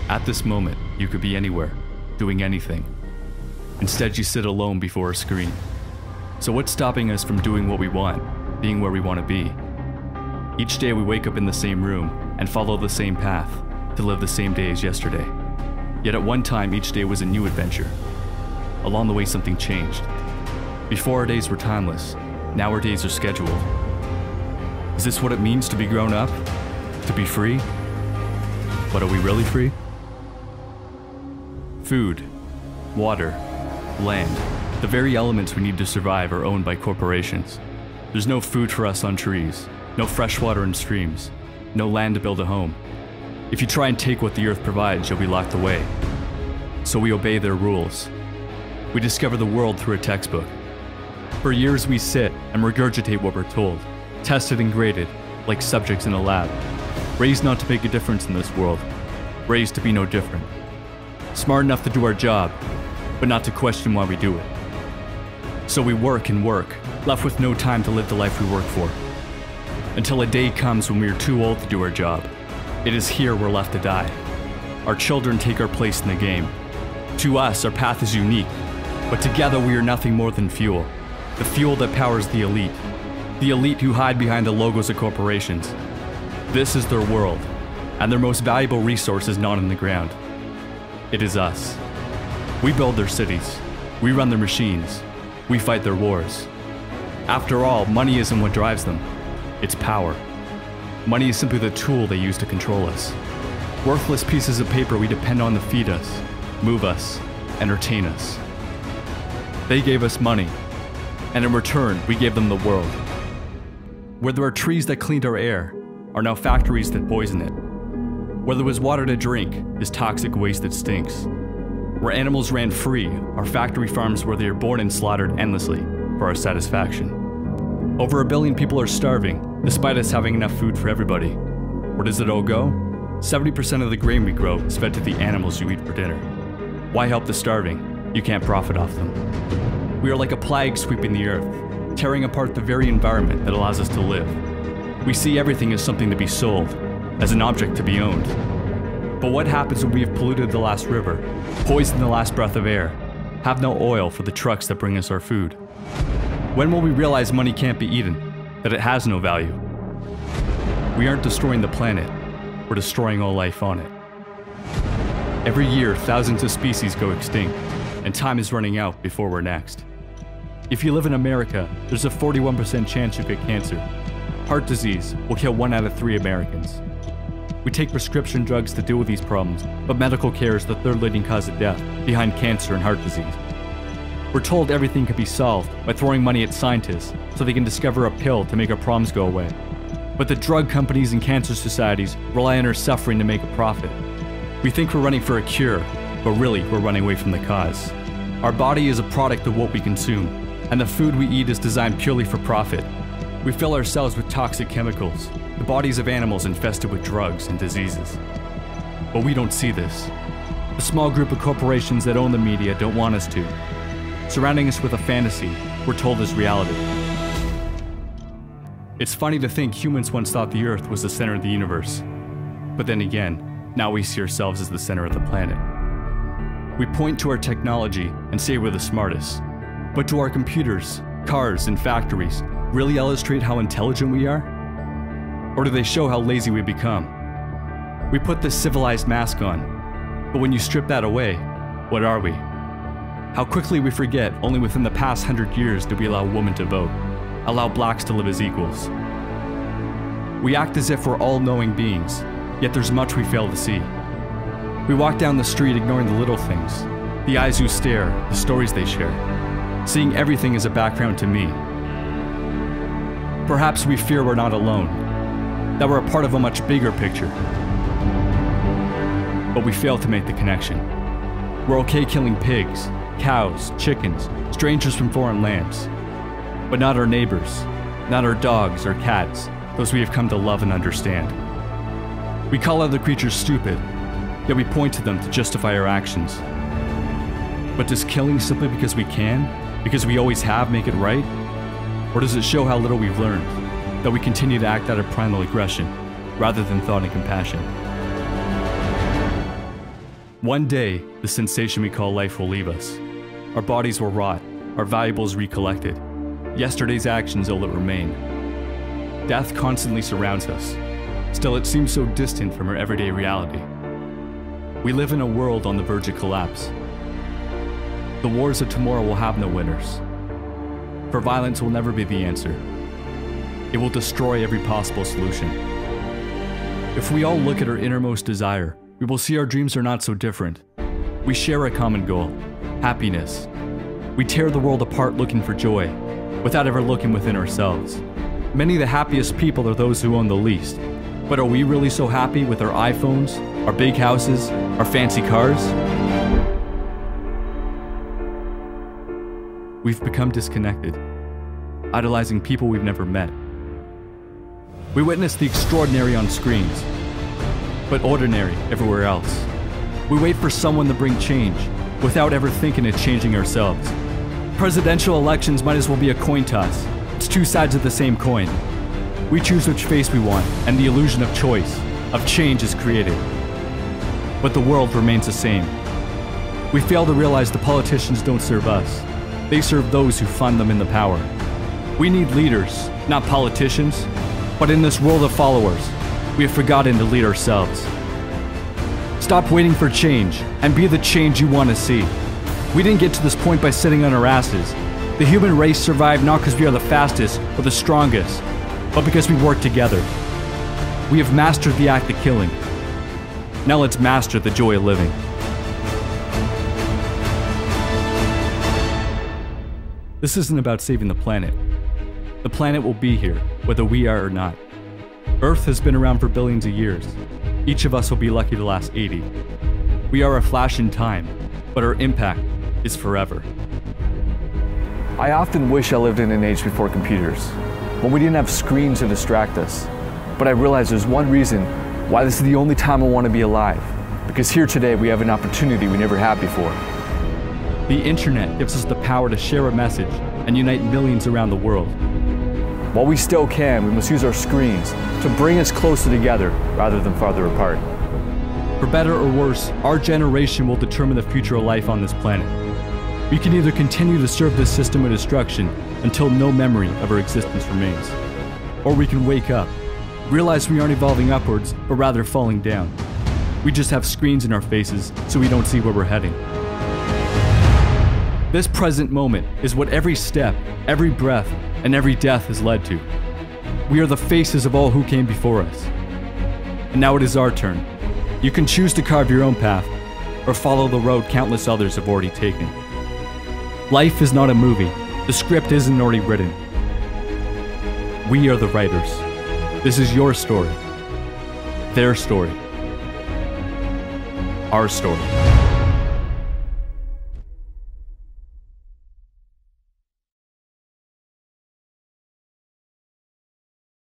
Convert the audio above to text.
At this moment, you could be anywhere, doing anything. Instead, you sit alone before a screen. So what's stopping us from doing what we want, being where we want to be? Each day we wake up in the same room and follow the same path to live the same day as yesterday. Yet at one time, each day was a new adventure. Along the way, something changed. Before our days were timeless, now our days are scheduled. Is this what it means to be grown up? To be free? But are we really free? Food, water, land, the very elements we need to survive are owned by corporations. There's no food for us on trees, no fresh water in streams, no land to build a home. If you try and take what the earth provides, you'll be locked away. So we obey their rules. We discover the world through a textbook. For years we sit and regurgitate what we're told, tested and graded, like subjects in a lab. Raised not to make a difference in this world, raised to be no different. Smart enough to do our job, but not to question why we do it. So we work and work, left with no time to live the life we work for. Until a day comes when we are too old to do our job. It is here we're left to die. Our children take our place in the game. To us, our path is unique, but together we are nothing more than fuel. The fuel that powers the elite who hide behind the logos of corporations. This is their world, and their most valuable resource is not in the ground. It is us. We build their cities, we run their machines, we fight their wars. After all, money isn't what drives them, it's power. Money is simply the tool they use to control us. Worthless pieces of paper we depend on to feed us, move us, entertain us. They gave us money, and in return, we gave them the world. Where there are trees that cleaned our air, are now factories that poison it. Where there was water to drink, is toxic waste that stinks. Where animals ran free, are factory farms where they are born and slaughtered endlessly for our satisfaction. Over 1 billion people are starving, despite us having enough food for everybody. Where does it all go? 70% of the grain we grow is fed to the animals you eat for dinner. Why help the starving? You can't profit off them. We are like a plague sweeping the earth, tearing apart the very environment that allows us to live. We see everything as something to be sold, as an object to be owned. But what happens when we have polluted the last river, poisoned the last breath of air, have no oil for the trucks that bring us our food? When will we realize money can't be eaten, that it has no value? We aren't destroying the planet, we're destroying all life on it. Every year, thousands of species go extinct, and time is running out before we're next. If you live in America, there's a 41% chance you'll get cancer. Heart disease will kill 1 out of 3 Americans. We take prescription drugs to deal with these problems, but medical care is the 3rd leading cause of death, behind cancer and heart disease. We're told everything can be solved by throwing money at scientists so they can discover a pill to make our problems go away. But the drug companies and cancer societies rely on our suffering to make a profit. We think we're running for a cure, but really we're running away from the cause. Our body is a product of what we consume, and the food we eat is designed purely for profit. We fill ourselves with toxic chemicals, the bodies of animals infested with drugs and diseases. But we don't see this. A small group of corporations that own the media don't want us to. Surrounding us with a fantasy we're told is reality. It's funny to think humans once thought the Earth was the center of the universe. But then again, now we see ourselves as the center of the planet. We point to our technology and say we're the smartest. But do our computers, cars, and factories really illustrate how intelligent we are? Or do they show how lazy we become? We put this civilized mask on, but when you strip that away, what are we? How quickly we forget only within the past 100 years did we allow women to vote, allow blacks to live as equals. We act as if we're all-knowing beings, yet there's much we fail to see. We walk down the street ignoring the little things, the eyes who stare, the stories they share, seeing everything as a background to me. Perhaps we fear we're not alone, that we're a part of a much bigger picture. But we fail to make the connection. We're okay killing pigs, cows, chickens, strangers from foreign lands. But not our neighbors, not our dogs or cats, those we have come to love and understand. We call other creatures stupid, yet we point to them to justify our actions. But does killing simply because we can, because we always have, make it right? Or does it show how little we've learned, that we continue to act out of primal aggression, rather than thought and compassion? One day, the sensation we call life will leave us. Our bodies will rot, our valuables recollected. Yesterday's actions will remain. Death constantly surrounds us. Still, it seems so distant from our everyday reality. We live in a world on the verge of collapse. The wars of tomorrow will have no winners. For violence will never be the answer. It will destroy every possible solution. If we all look at our innermost desire, we will see our dreams are not so different. We share a common goal, happiness. We tear the world apart looking for joy, without ever looking within ourselves. Many of the happiest people are those who own the least. But are we really so happy with our iPhones, our big houses, our fancy cars? We've become disconnected, idolizing people we've never met. We witness the extraordinary on screens, but ordinary everywhere else. We wait for someone to bring change, without ever thinking of changing ourselves. Presidential elections might as well be a coin toss. It's two sides of the same coin. We choose which face we want, and the illusion of choice, of change is created. But the world remains the same. We fail to realize the politicians don't serve us. They serve those who fund them in the power. We need leaders, not politicians. But in this world of followers, we have forgotten to lead ourselves. Stop waiting for change, and be the change you want to see. We didn't get to this point by sitting on our asses. The human race survived not because we are the fastest or the strongest, but because we work together. We have mastered the act of killing. Now let's master the joy of living. This isn't about saving the planet. The planet will be here, whether we are or not. Earth has been around for billions of years. Each of us will be lucky to last 80. We are a flash in time, but our impact is forever. I often wish I lived in an age before computers, when we didn't have screens to distract us. But I realize there's one reason why this is the only time I want to be alive. Because here today we have an opportunity we never had before. The internet gives us the power to share a message and unite millions around the world. While we still can, we must use our screens to bring us closer together rather than farther apart. For better or worse, our generation will determine the future of life on this planet. We can either continue to serve this system of destruction until no memory of our existence remains, or we can wake up, realize we aren't evolving upwards, but rather falling down. We just have screens in our faces so we don't see where we're heading. This present moment is what every step, every breath, and every death has led to. We are the faces of all who came before us. And now it is our turn. You can choose to carve your own path, or follow the road countless others have already taken. Life is not a movie. The script isn't already written. We are the writers. This is your story. Their story. Our story.